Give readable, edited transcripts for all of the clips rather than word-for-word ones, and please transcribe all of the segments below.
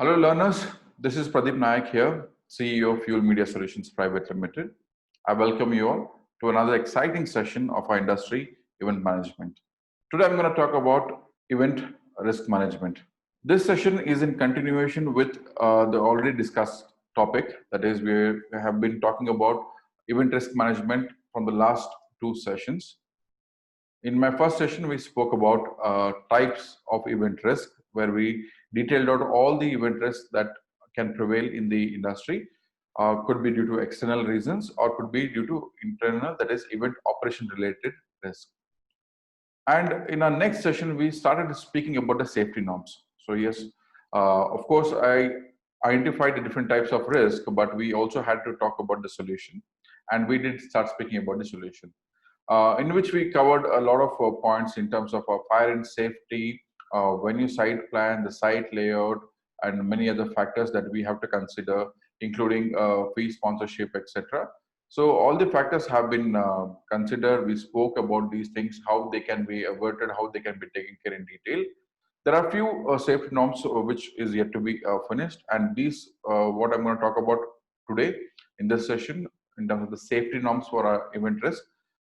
Hello learners, this is Pradeep Nayak here, CEO of Fuel Media Solutions Private Limited. I welcome you all to another exciting session of our industry, event management. Today I'm going to talk about event risk management. This session is in continuation with the already discussed topic, that is we have been talking about event risk management from the last two sessions. In my first session, we spoke about types of event risk, where we detailed out all the event risks that can prevail in the industry. Could be due to external reasons or could be due to internal, that is event operation related risk. And in our next session, we started speaking about the safety norms. So yes, of course, I identified the different types of risk, but we also had to talk about the solution. And we did start speaking about the solution, in which we covered a lot of points in terms of fire and safety, venue site plan, the site layout, and many other factors that we have to consider, including fee sponsorship, etc. So all the factors have been considered. We spoke about these things, how they can be averted, how they can be taken care in detail. There are a few safety norms which is yet to be finished, and these what I'm going to talk about today in this session in terms of the safety norms for our event risk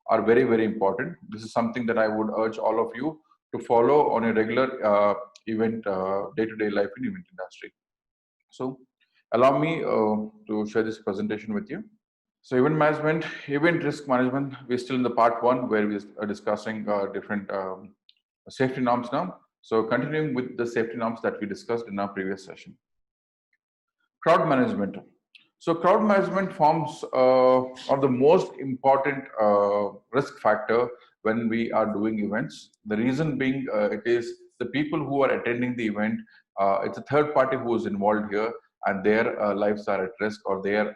are very, very important. This is something that I would urge all of you to follow on a regular event, day-to-day life in event industry. So allow me to share this presentation with you. So event management, event risk management, we're still in the part one where we are discussing different safety norms now. So continuing with the safety norms that we discussed in our previous session. Crowd management. So crowd management forms are the most important risk factor when we are doing events. The reason being it is the people who are attending the event, it's a third party who is involved here, and their lives are at risk, or their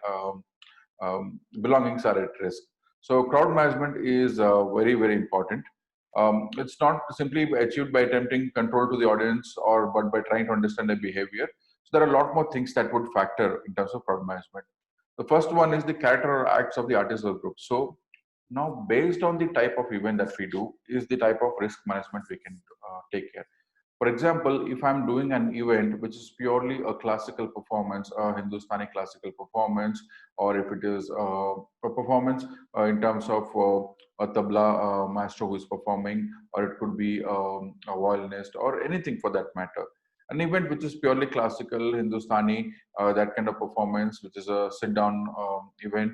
belongings are at risk. So crowd management is very, very important. It's not simply achieved by attempting control to the audience, but by trying to understand their behavior. So there are a lot more things that would factor in terms of crowd management. The first one is the character or acts of the artist or group. So now, based on the type of event that we do, is the type of risk management we can take care. For example, if I'm doing an event which is purely a classical performance, a Hindustani classical performance, or if it is a performance in terms of a tabla maestro who is performing, or it could be a violinist, or anything for that matter. An event which is purely classical, Hindustani, that kind of performance, which is a sit-down event,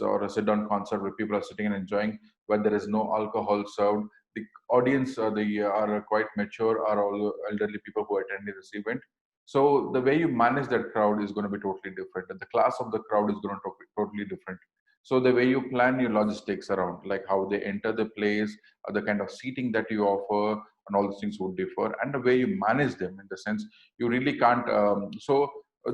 or a sit-down concert where people are sitting and enjoying, where there is no alcohol served. The audience they are quite mature, are all elderly people who attend this event. So the way you manage that crowd is going to be totally different, and the class of the crowd is going to be totally different. So the way you plan your logistics around, like how they enter the place, the kind of seating that you offer, and all these things would differ, and the way you manage them, in the sense you really can't.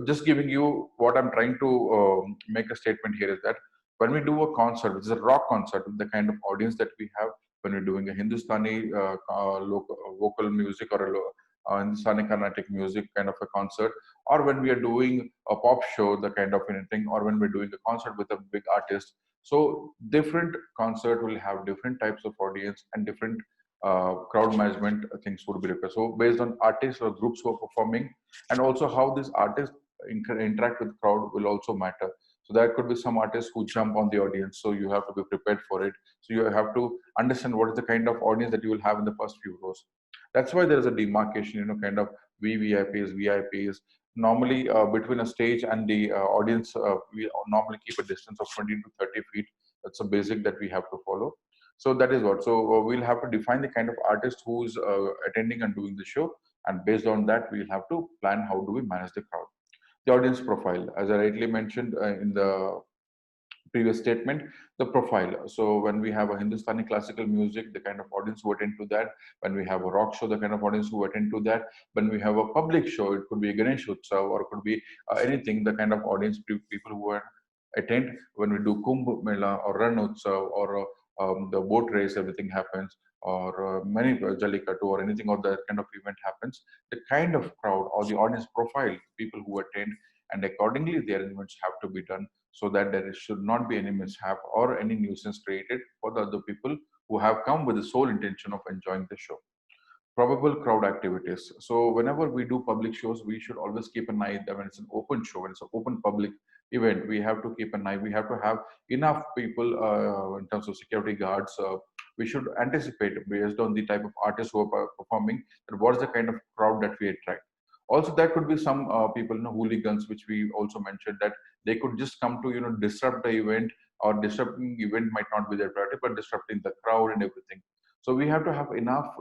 Just giving you what I'm trying to make a statement here is that when we do a concert, which is a rock concert, with the kind of audience that we have, when we're doing a Hindustani local, vocal music, or a Hindustani Carnatic music kind of a concert, or when we are doing a pop show, the kind of anything, or when we're doing a concert with a big artist. So different concert will have different types of audience, and different crowd management things would be required. So based on artists or groups who are performing, and also how these artists interact with crowd will also matter. So there could be some artists who jump on the audience, so you have to be prepared for it. So you have to understand what is the kind of audience that you will have in the first few rows. That's why there is a demarcation, kind of VVIPs, VIPs. Normally, between a stage and the audience, we normally keep a distance of 20 to 30 feet. That's a basic that we have to follow. So that is what. So we'll have to define the kind of artist who's attending and doing the show, and based on that, we'll have to plan how do we manage the crowd. The audience profile, as I rightly mentioned in the previous statement, the profile. So when we have a Hindustani classical music, the kind of audience who attend to that. When we have a rock show, the kind of audience who attend to that. When we have a public show, it could be a Ganesh Utsav, or it could be anything, the kind of audience people who are attend. When we do Kumbh Mela or Ran Utsav, or the boat race, everything happens, or many Jallikattu, or anything of that kind of event happens, the kind of crowd or the audience profile, people who attend, and accordingly the arrangements have to be done, so that there should not be any mishap or any nuisance created for the other people who have come with the sole intention of enjoying the show. Probable crowd activities. So whenever we do public shows, we should always keep an eye that when it's an open show, when it's an open public event, we have to keep an eye. We have to have enough people in terms of security guards. We should anticipate based on the type of artists who are performing that what's the kind of crowd that we attract. Also, there could be some people, hooligans, which we also mentioned that they could just come to disrupt the event, or disrupting event might not be their priority, but disrupting the crowd and everything. So we have to have enough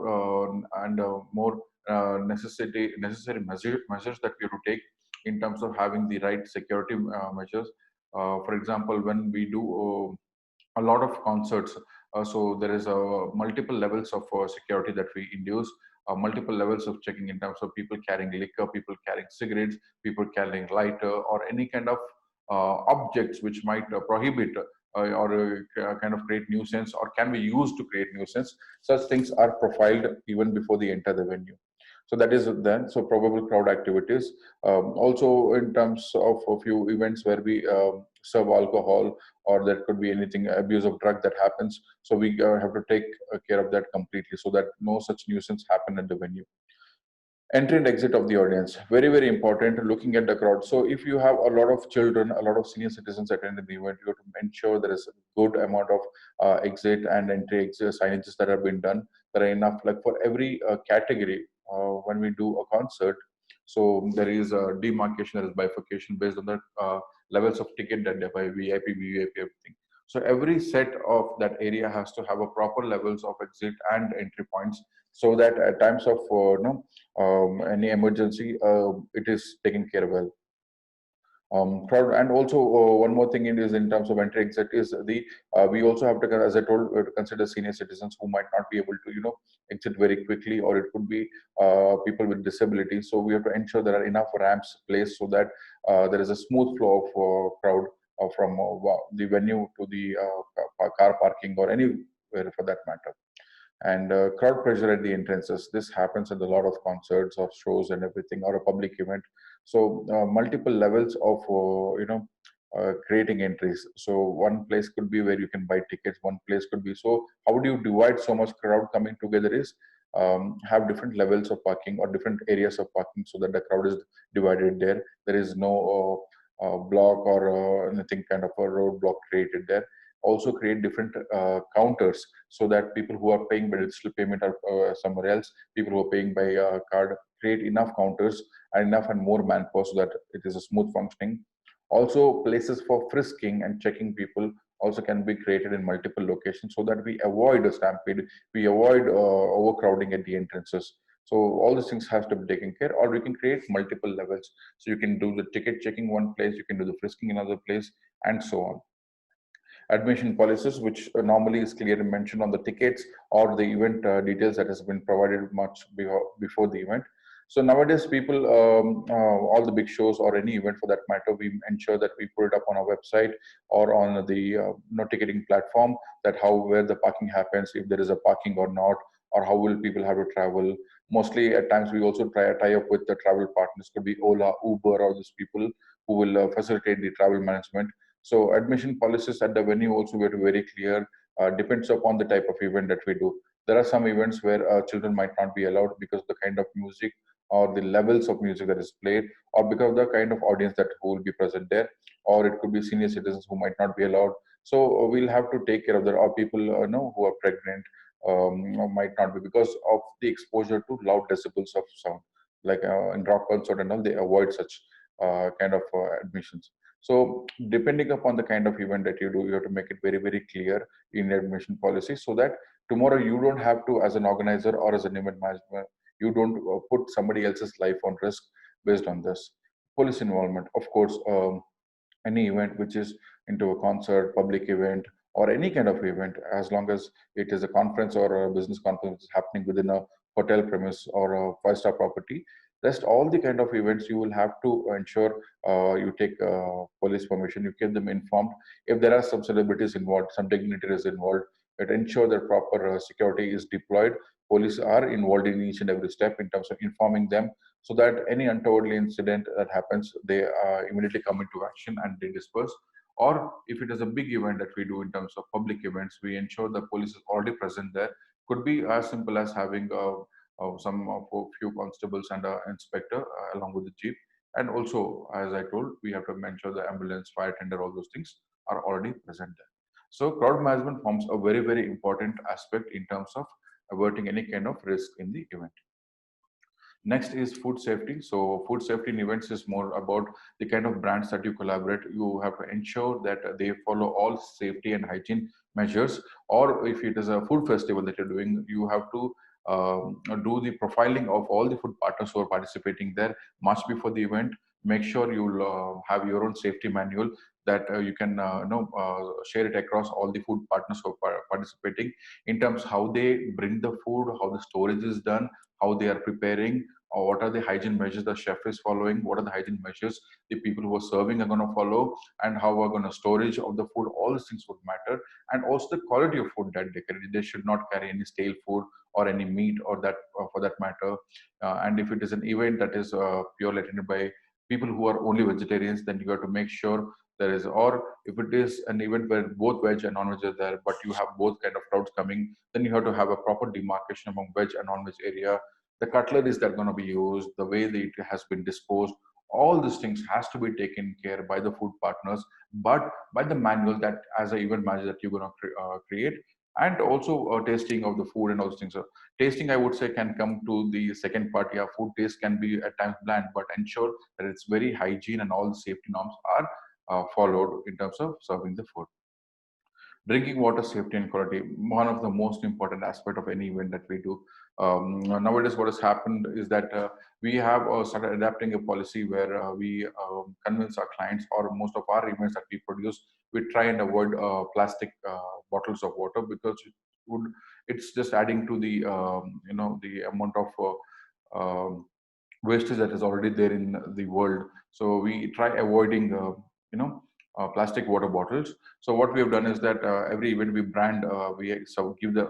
and more necessary measures that we have to take in terms of having the right security measures. For example, when we do a lot of concerts, so there is multiple levels of security that we induce, multiple levels of checking in terms of people carrying liquor, people carrying cigarettes, people carrying lighter, or any kind of objects which might prohibit or kind of create nuisance or can be used to create nuisance. Such things are profiled even before they enter the venue. So that is then. So probable crowd activities. Also, in terms of a few events where we serve alcohol, or there could be anything abuse of drug that happens. So we have to take care of that completely, so that no such nuisance happen at the venue. Entry and exit of the audience, very very important, looking at the crowd. So if you have a lot of children, a lot of senior citizens attending the event, you have to ensure there is a good amount of exit and entry exit signages that have been done. There are enough, like for every category. When we do a concert, so there is a demarcation, there is bifurcation based on the levels of ticket that they buy, VIP, VVIP, everything. So every set of that area has to have a proper levels of exit and entry points, so that at times of any emergency, it is taken care well. Crowd, and also one more thing is in terms of entry exit is the we also have to, as I told, we have to consider senior citizens who might not be able to exit very quickly, or it could be people with disabilities. So we have to ensure there are enough ramps placed so that there is a smooth flow of crowd from the venue to the car parking or anywhere for that matter. And crowd pressure at the entrances, this happens at a lot of concerts or shows and everything, or a public event. So multiple levels of creating entries. So one place could be where you can buy tickets, one place could be, so how do you divide so much crowd coming together is have different levels of parking or different areas of parking, so that the crowd is divided there. There is no block or anything kind of a roadblock created there. Also create different counters, so that people who are paying by digital payment or somewhere else, people who are paying by card, create enough counters and enough and more manpower so that it is a smooth functioning. Also, places for frisking and checking people also can be created in multiple locations, so that we avoid a stampede, we avoid overcrowding at the entrances. So all these things have to be taken care, or we can create multiple levels. So you can do the ticket checking one place, you can do the frisking another place, and so on. Admission policies, which normally is clearly mentioned on the tickets or the event details that has been provided much before the event. So nowadays, people, all the big shows or any event for that matter, we ensure that we put it up on our website or on the ticketing platform, that how where the parking happens, if there is a parking or not, or how will people have to travel. Mostly at times we also tie up with the travel partners, could be Ola, Uber, or these people who will facilitate the travel management. So admission policies at the venue also we have to be very clear. Depends upon the type of event that we do. There are some events where children might not be allowed because of the kind of music or the levels of music that is played, or because of the kind of audience that who will be present there, or it could be senior citizens who might not be allowed. So we'll have to take care of that, or people who are pregnant or might not be, because of the exposure to loud decibels of sound. Like in rock concert and all, they avoid such kind of admissions. So depending upon the kind of event that you do, you have to make it very, very clear in admission policy, so that tomorrow you don't have to, as an organizer or as an event manager, you don't put somebody else's life on risk based on this. Police involvement, of course, any event which is into a concert, public event, or any kind of event, as long as it is a conference or a business conference happening within a hotel premise or a five-star property, rest all the kind of events you will have to ensure you take police permission, you keep them informed. If there are some celebrities involved, some dignitaries involved, it ensure that proper security is deployed. Police are involved in each and every step in terms of informing them, so that any untoward incident that happens, they immediately come into action and they disperse. Or if it is a big event that we do in terms of public events, we ensure the police is already present there. Could be as simple as having some of a few constables and an inspector along with the jeep. And also, as I told, we have to mention the ambulance, fire tender, all those things are already present there. So crowd management forms a very, very important aspect in terms of averting any kind of risk in the event. Next is food safety. So food safety in events is more about the kind of brands that you collaborate. You have to ensure that they follow all safety and hygiene measures. Or if it is a food festival that you're doing, you have to do the profiling of all the food partners who are participating there much before the event. Make sure you'll have your own safety manual that you can share it across all the food partners who are participating in terms how they bring the food, how the storage is done, how they are preparing, or what are the hygiene measures the chef is following, what are the hygiene measures the people who are serving are going to follow, and how are going to storage of the food. All these things would matter, and also the quality of food that they carry. They should not carry any stale food or any meat or that for that matter. And if it is an event that is purely attended by people who are only vegetarians, then you have to make sure there is, or if it is an event where both veg and non-veg are there, but you have both kind of crowds coming, then you have to have a proper demarcation among veg and non-veg area, the cutleries that are going to be used, the way that it has been disposed, all these things has to be taken care by the food partners, but by the manual that as an event manager that you're going to create, and also tasting of the food and all those things. So tasting, I would say, can come to the second part. Yeah, food taste can be at times bland, but ensure that it's very hygiene and all the safety norms are followed in terms of serving the food. Drinking water safety and quality, one of the most important aspect of any event that we do. Nowadays what has happened is that we have started adapting a policy where we convince our clients, or most of our events that we produce, we try and avoid plastic bottles of water, because would it's just adding to the the amount of wastage that is already there in the world. So we try avoiding, plastic water bottles. So what we have done is that every event we brand, we give the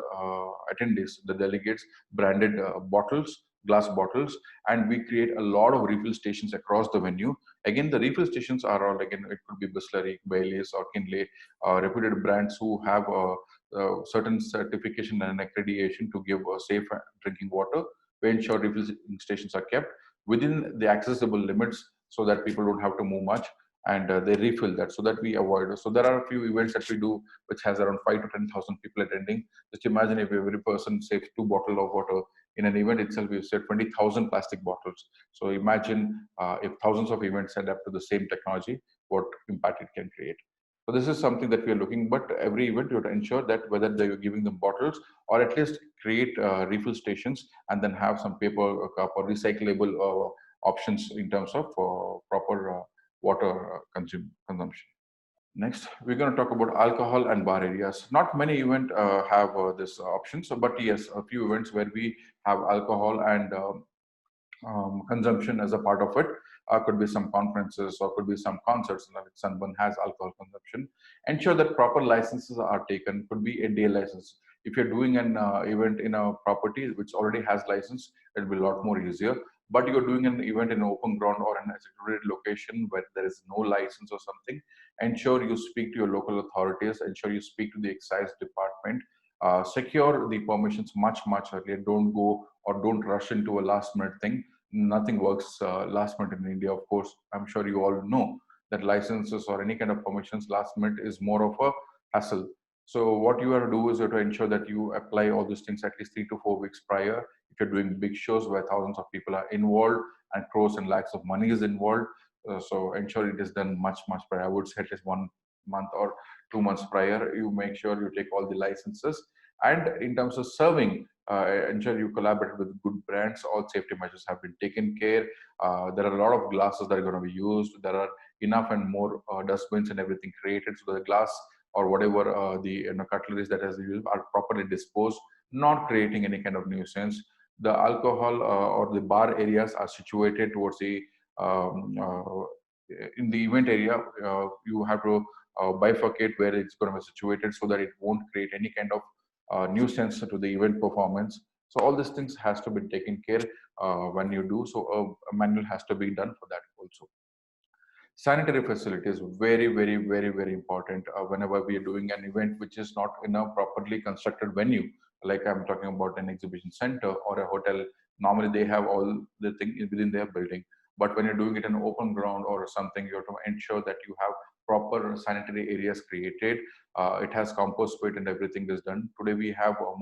attendees, the delegates, branded bottles, glass bottles, and we create a lot of refill stations across the venue. Again, the refill stations are all, again, it could be Bisleri, Baileys, or Kinley, reputed brands who have certain certification and accreditation to give safe drinking water. We ensure refilling stations are kept within the accessible limits so that people don't have to move much, and they refill that, so that we avoid. So there are a few events that we do which has around 5 to 10,000 people attending. Just imagine if every person saves 2 bottles of water in an event itself, we save 20,000 plastic bottles. So imagine if thousands of events adapt to the same technology, what impact it can create. So this is something that we are looking, but every event you have to ensure that whether they are giving them bottles, or at least create refill stations, and then have some paper cup or recyclable options in terms of proper water consumption. Next, we're going to talk about alcohol and bar areas. Not many events have this option, so but yes, a few events where we have alcohol and consumption as a part of it. Could be some conferences, or could be some concerts in which someone has alcohol consumption. Ensure that proper licenses are taken. Could be a day license. If you're doing an event in a property which already has license, it will be a lot more easier. But you're doing an event in an open ground or in a secluded location where there is no license or something, ensure you speak to your local authorities. Ensure you speak to the excise department. Secure the permissions much earlier. Don't go or don't rush into a last minute thing. Nothing works last minute in India. Of course, I'm sure you all know that licenses or any kind of permissions last minute is more of a hassle. So what you have to do is you have to ensure that you apply all these things at least 3 to 4 weeks prior. If you're doing big shows where thousands of people are involved and crores and lakhs of money is involved, so ensure it is done much prior. I would say at least 1 month or 2 months prior. You make sure you take all the licenses. And in terms of serving, ensure you collaborate with good brands. All safety measures have been taken care. There are a lot of glasses that are going to be used. There are enough and more dustbins and everything created, so the glass or whatever the cutleries that has used are properly disposed, not creating any kind of nuisance. The alcohol or the bar areas are situated towards the in the event area. You have to bifurcate where it's going to be situated so that it won't create any kind of nuisance to the event performance. So all these things has to be taken care when you do. So a manual has to be done for that also. Sanitary facilities, very important whenever we are doing an event which is not in a properly constructed venue. like I'm talking about an exhibition center or a hotel. Normally they have all the thing within their building, but when you're doing it in open ground or something, you have to ensure that you have proper sanitary areas created. It has compost pit and everything is done. Today we have a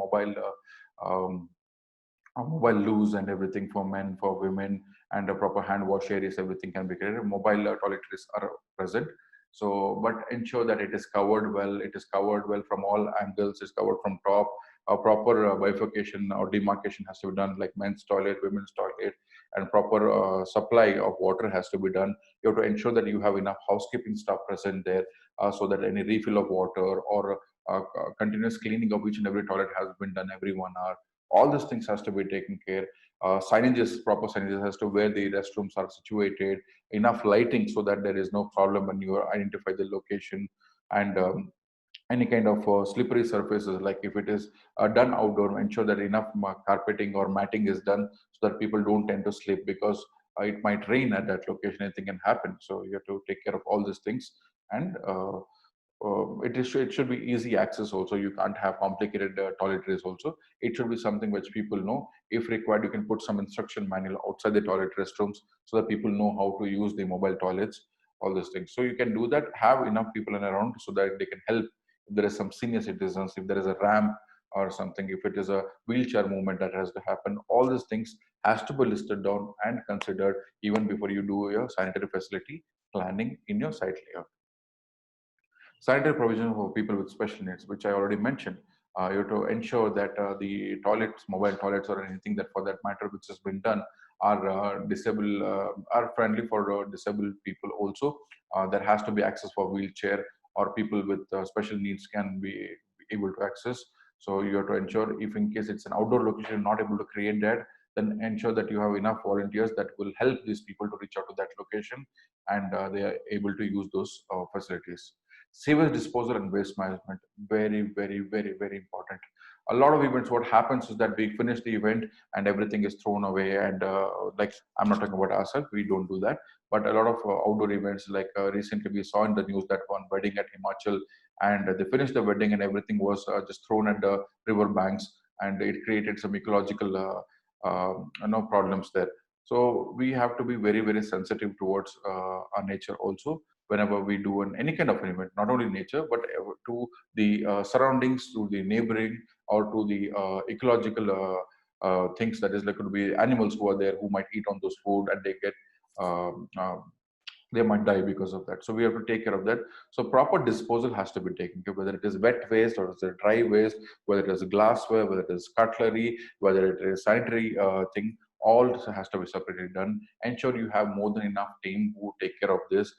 mobile loos and everything for men, for women, and a proper hand wash areas. Everything can be created. Mobile toiletries are present. So, but ensure that it is covered well. It is covered well from all angles. It's covered from top. A proper bifurcation or demarcation has to be done, like men's toilet, women's toilet, and proper supply of water has to be done. You have to ensure that you have enough housekeeping staff present there, so that any refill of water or continuous cleaning of each and every toilet has been done every 1 hour. All these things has to be taken care. Signages, proper signages as to where the restrooms are situated, enough lighting so that there is no problem when you identify the location, and any kind of slippery surfaces, like if it is done outdoor, ensure that enough carpeting or matting is done so that people don't tend to slip, because it might rain at that location, anything can happen. So you have to take care of all these things. And it should be easy access also. You can't have complicated toiletries also. It should be something which people know. If required, you can put some instruction manual outside the toilet restrooms so that people know how to use the mobile toilets, all these things. So you can do that, have enough people around so that they can help. If there is some senior citizens, if there is a ramp or something, if it is a wheelchair movement that has to happen, all these things has to be listed down and considered even before you do your sanitary facility planning in your site layout. Sanitary provision for people with special needs, which I already mentioned. You have to ensure that the toilets, mobile toilets, or anything that for that matter, which has been done, are friendly for disabled people also. There has to be access for wheelchair, or people with special needs can be able to access. So you have to ensure, if in case it's an outdoor location, not able to create that, then ensure that you have enough volunteers that will help these people to reach out to that location, and they are able to use those facilities. Sewage disposal and waste management, very, very, very, very important. A lot of events, what happens is that we finish the event and everything is thrown away. And like, I'm not talking about ourselves, we don't do that. But a lot of outdoor events, like recently we saw in the news that one wedding at Himachal, and they finished the wedding and everything was just thrown at the river banks, and it created some ecological problems there. So we have to be very, very sensitive towards our nature also, whenever we do any kind of an event, not only nature, but to the surroundings, to the neighboring, or to the ecological things, that is, like, could be animals who are there who might eat on those food, and they get um, um, they might die because of that. So we have to take care of that. So proper disposal has to be taken care, whether it is wet waste or is it dry waste, whether it is glassware, whether it is cutlery, whether it is sanitary thing. All has to be separately done. Ensure you have more than enough team who take care of this.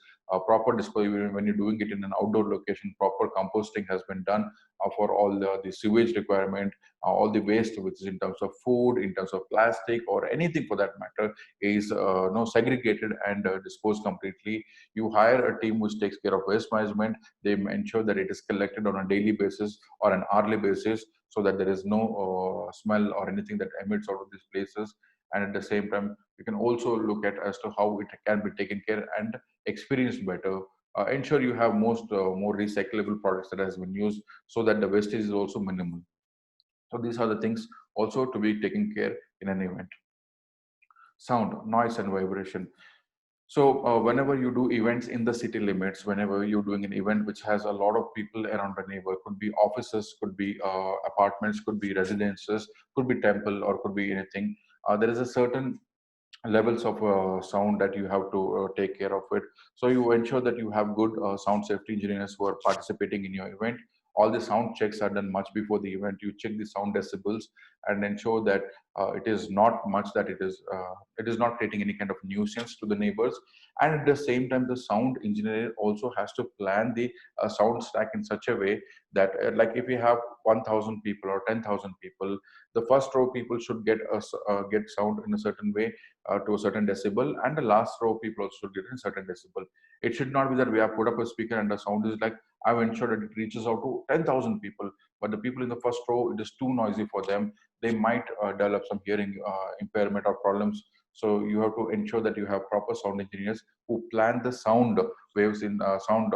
Proper disposal, when you're doing it in an outdoor location, proper composting has been done for all the sewage requirement, all the waste, which is in terms of food, in terms of plastic, or anything for that matter, is no segregated and disposed completely. You hire a team which takes care of waste management. They ensure that it is collected on a daily basis or an hourly basis, so that there is no smell or anything that emits out of these places. And at the same time, you can also look at as to how it can be taken care and experienced better. Ensure you have more recyclable products that has been used, so that the wastage is also minimal. So these are the things also to be taken care in an event. Sound, noise, and vibration. So whenever you do events in the city limits, whenever you're doing an event which has a lot of people around the neighbor, could be offices, could be apartments, could be residences, could be temple, or could be anything. There is a certain levels of sound that you have to take care of it. So you ensure that you have good sound safety engineers who are participating in your event. All the sound checks are done much before the event. You check the sound decibels and ensure that it is not much, that it is not creating any kind of nuisance to the neighbors. And at the same time, the sound engineer also has to plan the sound stack in such a way that, like, if you have 1,000 people or 10,000 people, the first row people should get sound in a certain way, to a certain decibel, and the last row people also should get in certain decibel. It should not be that we have put up a speaker and the sound is like, I've ensured that it reaches out to 10,000 people, but the people in the first row, it is too noisy for them. They might develop some hearing impairment or problems. So you have to ensure that you have proper sound engineers who plan the sound waves in sound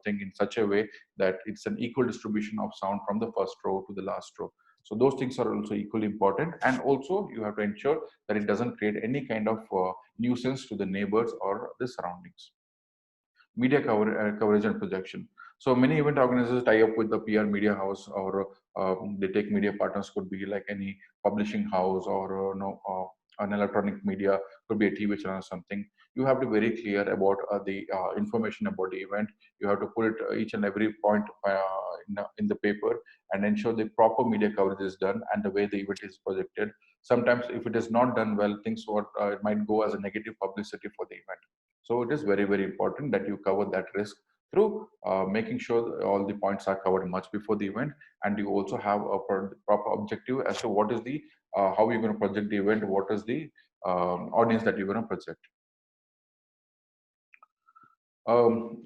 thing in such a way that it's an equal distribution of sound from the first row to the last row. So those things are also equally important, and also you have to ensure that it doesn't create any kind of nuisance to the neighbors or the surroundings. Coverage and projection. So many event organizers tie up with the PR media house, or they take media partners, could be like any publishing house, or no, an electronic media, could be a TV channel or something. You have to be very clear about the information about the event. You have to put it each and every point in the paper, and ensure the proper media coverage is done and the way the event is projected. Sometimes if it is not done well, things what it might go as a negative publicity for the event. So it is very, very important that you cover that risk through making sure that all the points are covered much before the event, and you also have a proper objective as to what is the how you're going to project the event, what is the audience that you're going to project.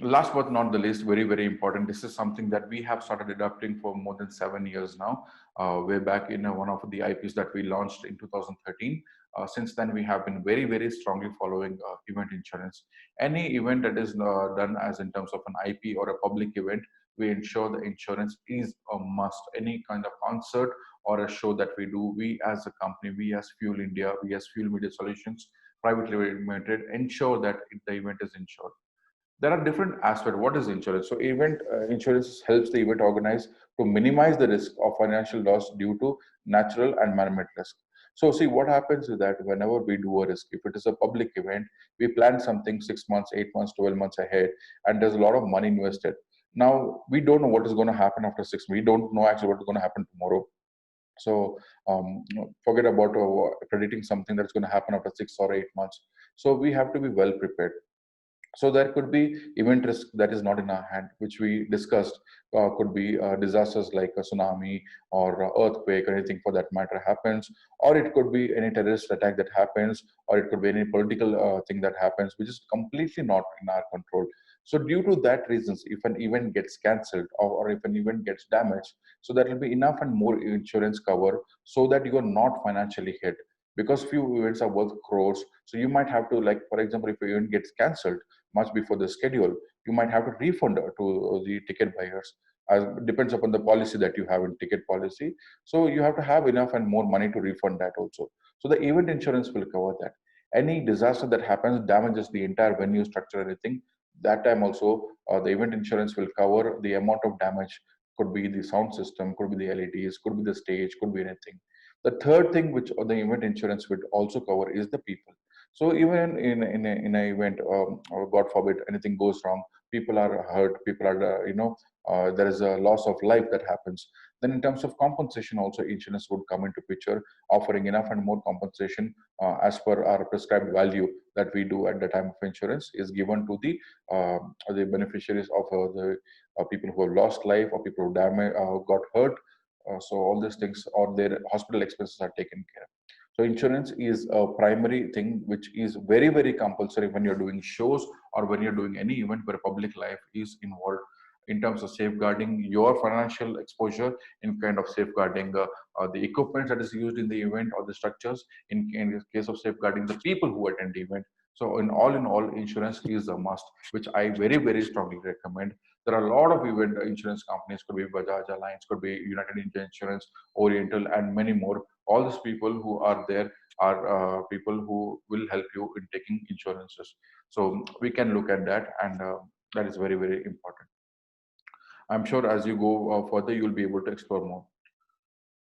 Last but not the least, very, very important. This is something that we have started adopting for more than 7 years now. Way back in one of the IPs that we launched in 2013. Since then, we have been very, very strongly following event insurance. Any event that is done as in terms of an IP or a public event, we ensure the insurance is a must. Any kind of concert or a show that we do, we as a company, we as Fuel India, we as Fuel Media Solutions, privately limited, ensure that the event is insured. There are different aspects. What is insurance? So event insurance helps the event organizer to minimize the risk of financial loss due to natural and man-made risk. So see, what happens is that whenever we do a risk, if it is a public event, we plan something 6 months, 8 months, 12 months ahead, and there's a lot of money invested. Now we don't know what is going to happen after 6 months. We don't know actually what is going to happen tomorrow. So forget about predicting something that's going to happen after 6 or 8 months. So we have to be well prepared. So there could be event risk that is not in our hand, which we discussed. Could be disasters like a tsunami or earthquake or anything for that matter happens, or it could be any terrorist attack that happens, or it could be any political thing that happens, which is completely not in our control. So due to that reasons, if an event gets cancelled, or if an event gets damaged, so there will be enough and more insurance cover so that you are not financially hit, because few events are worth crores. So you might have to, like for example, if an event gets cancelled much before the schedule, you might have to refund to the ticket buyers. As depends upon the policy that you have in ticket policy. So you have to have enough and more money to refund that also. So the event insurance will cover that. Any disaster that happens damages the entire venue structure, anything, that time also the event insurance will cover the amount of damage. Could be the sound system, could be the LEDs, could be the stage, could be anything. The third thing which the event insurance would also cover is the people. So even in an event, or God forbid, anything goes wrong, people are hurt, people are, there is a loss of life that happens. Then in terms of compensation, also insurance would come into picture, offering enough and more compensation as per our prescribed value that we do at the time of insurance is given to the beneficiaries of the people who have lost life, or people who got hurt. So all these things or their hospital expenses are taken care of. So insurance is a primary thing which is very, very compulsory when you're doing shows or when you're doing any event where public life is involved, in terms of safeguarding your financial exposure, in kind of safeguarding the equipment that is used in the event or the structures, in the case of safeguarding the people who attend the event. So in all, insurance is a must, which I very, very strongly recommend. There are a lot of event insurance companies, could be Bajaj Alliance, could be United India Insurance, Oriental, and many more. All these people who are there are people who will help you in taking insurances. So we can look at that, and that is very, very important. I'm sure as you go further, you'll be able to explore more.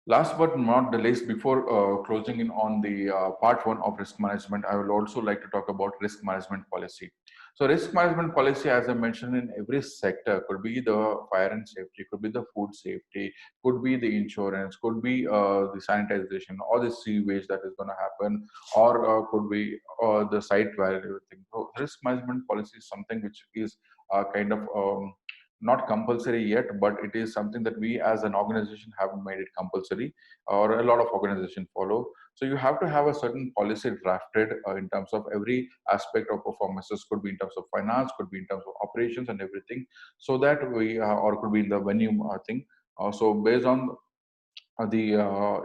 Last but not the least, before closing in on the part one of risk management, I will also like to talk about risk management policy. So risk management policy, as I mentioned, in every sector, could be the fire and safety, could be the food safety, could be the insurance, could be the sanitization or the sewage that is going to happen, or could be the site value, everything. So risk management policy is something which is kind of not compulsory yet, but it is something that we as an organization have made it compulsory, or a lot of organizations follow. So you have to have a certain policy drafted in terms of every aspect of performances, could be in terms of finance, could be in terms of operations and everything, so that we, or could be in the venue thing. So based on the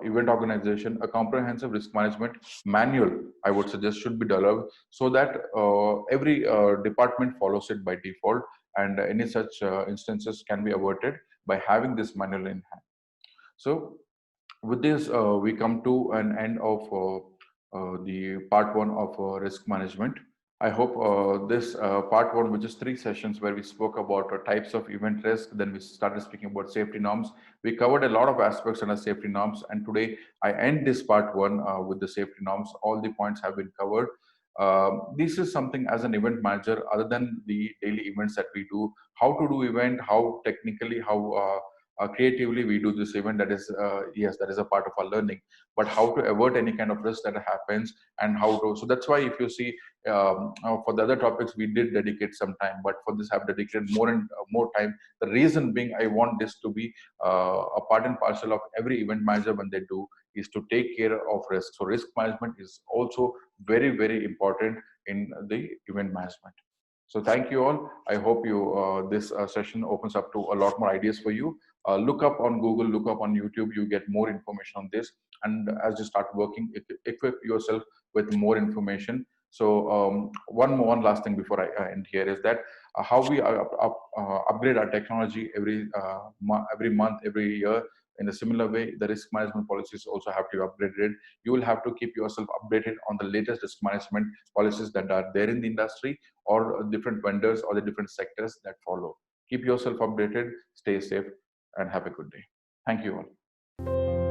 event organization, a comprehensive risk management manual, I would suggest, should be developed, so that every department follows it by default, and any such instances can be averted by having this manual in hand. So With this, we come to an end of the part one of risk management. I hope this part one, which is three sessions where we spoke about types of event risk, then we started speaking about safety norms. We covered a lot of aspects under safety norms, and today I end this part one with the safety norms. All the points have been covered. This is something as an event manager, other than the daily events that we do, how to do event, how technically, how creatively we do this event. That is, yes, that is a part of our learning. But how to avert any kind of risk that happens, and how to. So that's why if you see, for the other topics we did dedicate some time, but for this I've dedicated more and more time. The reason being, I want this to be a part and parcel of every event manager when they do, is to take care of risk. So risk management is also very, very important in the event management. So thank you all. I hope you this session opens up to a lot more ideas for you. Look up on Google, look up on YouTube. You get more information on this, and as you start working, equip yourself with more information. So one last thing before I end here is that how we upgrade our technology every month, every year. In a similar way, the risk management policies also have to be upgraded. You will have to keep yourself updated on the latest risk management policies that are there in the industry, or different vendors, or the different sectors that follow. Keep yourself updated, stay safe, and have a good day. Thank you all.